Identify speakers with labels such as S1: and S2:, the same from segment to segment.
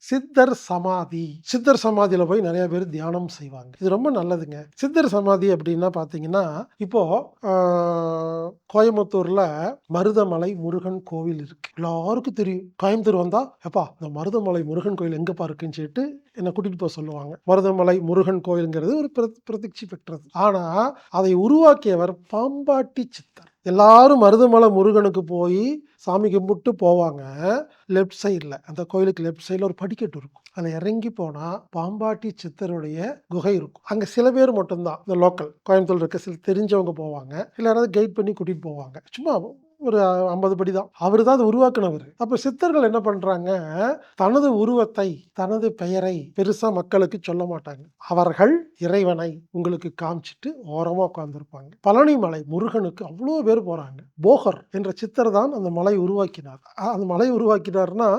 S1: சித்தர் சமாதி. சித்தர் சமாதியில போய் நெறைய பேர் தியானம் செய்வாங்க. இது ரொம்ப நல்லதுங்க. சித்தர் சமாதி அப்டின்னா பார்த்தீங்கன்னா, இப்போ அ கோயம்புத்தூர்ல மருதமலை முருகன் கோவில் இருக்கு. எல்லாருக்கும் தெரியும். கோயம்புத்தூர் வந்தா, "எப்பா இந்த மருதமலை முருகன் கோயில் எங்கப்பா இருக்குன்னு" சொல்லிட்டு என்ன கூட்டிட்டு போ சொல்லுவாங்க. மருதமலை முருகன் கோயில்ங்கிறது ஒரு பிரதிட்சி பெற்றது. ஆனா, அதை உருவாக்கியவர் பாம்பாட்டி சித்தர். எல்லாரும் மருதமலை முருகனுக்கு போயி சாமி கும்பிட்டு போவாங்க. லெஃப்ட் சைட்ல அந்த கோயிலுக்கு லெஃப்ட் சைட்ல ஒரு படிக்கட்டு இருக்கும். அதுல இறங்கி போனா பாம்பாட்டி சித்தருடைய குகை இருக்கும். அங்க சில பேர் மட்டும் தான் இந்த லோக்கல் கோயம்புத்தூர்ல இருக்க சில தெரிஞ்சவங்க போவாங்க. இல்ல யாராவது கைட் பண்ணி கூட்டிட்டு போவாங்க. சும்மா ஒரு 50 படி தான். அவரு தான் அத உருவாக்குனவரு. அப்ப சித்தர்கள் என்ன பண்றாங்க, தனது உருவத்தை, தனது பெயரை பெருசா மக்களுக்கு சொல்ல மாட்டாங்க. அவர்கள் இறைவனை உங்களுக்கு காமிச்சுட்டு ஓரமா உட்கார்ந்திருப்பாங்க. பழனி மலை முருகனுக்கு அவ்ளோ பேர் போறாங்க. போகர் என்ற சித்தர் தான் அந்த மலை உருவாக்கினார். அந்த மலை உருவாக்கினார்னா,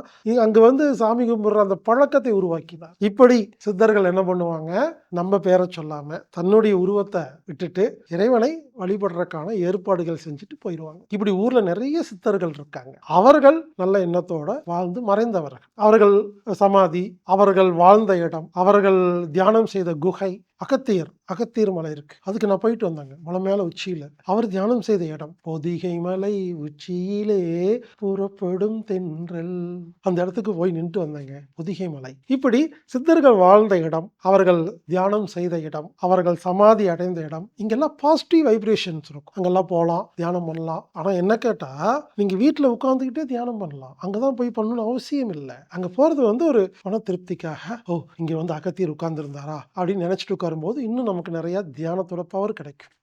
S1: அங்க வந்து சாமி கும்பிடுற அந்த பழக்கத்தை உருவாக்கினார். இப்படி சித்தர்கள் என்ன பண்ணுவாங்க, நம்ம பேர சொல்லாம தன்னுடைய உருவத்த விட்டுட்டு இறைவனை வழிபடுறதுக்கான ஏற்பாடுகள் செஞ்சுட்டு போயிருவாங்க. இப்படி ஊர்ல நிறைய சித்தர்கள் இருக்காங்க. அவர்கள் நல்ல எண்ணத்தோட வாழ்ந்து மறைந்தவர்கள். அவர்கள் சமாதி, அவர்கள் வாழ்ந்த இடம், அவர்கள் தியானம் செய்த குகை, அகத்தியர் மலை இருக்கு. அதுக்கு நான் போயிட்டு வந்தேங்க. மலை மேல உச்சியில. அவர் தியானம் செய்த இடம். பொதிகை மலை உச்சியிலே புறப்படும் தென்றல். அந்த இடத்துக்கு போய் நின்னுட்டு வந்தேங்க. பொதிகை மலை. இப்படி சித்தர்கள் வாழ்ந்த இடம், அவர்கள் தியானம் செய்த இடம், அவர்கள் சமாதி அடைந்த இடம், இங்கெல்லாம் பாசிட்டிவ் வைப்ரேஷன்ஸ் இருக்கும். அங்கெல்லாம் போலாம், தியானம் பண்ணலாம். ஆனா என்ன கேட்டா, நீங்க வீட்ல உட்கார்ந்துகிட்டே தியானம் பண்ணலாம். அங்கதான் போய் பண்ணணும்னு அவசியம் இல்ல. அங்க போறது வந்து ஒரு மன திருப்திக்காக, ஓ இங்க வந்து அகத்தியர் உட்கார்ந்திருந்தாரா அப்படின்னு நினைச்சிட்டு உட்காரும்போது இன்னும் நமக்கு நிறைய தியானத்தோட பவர் கிடைக்கும்.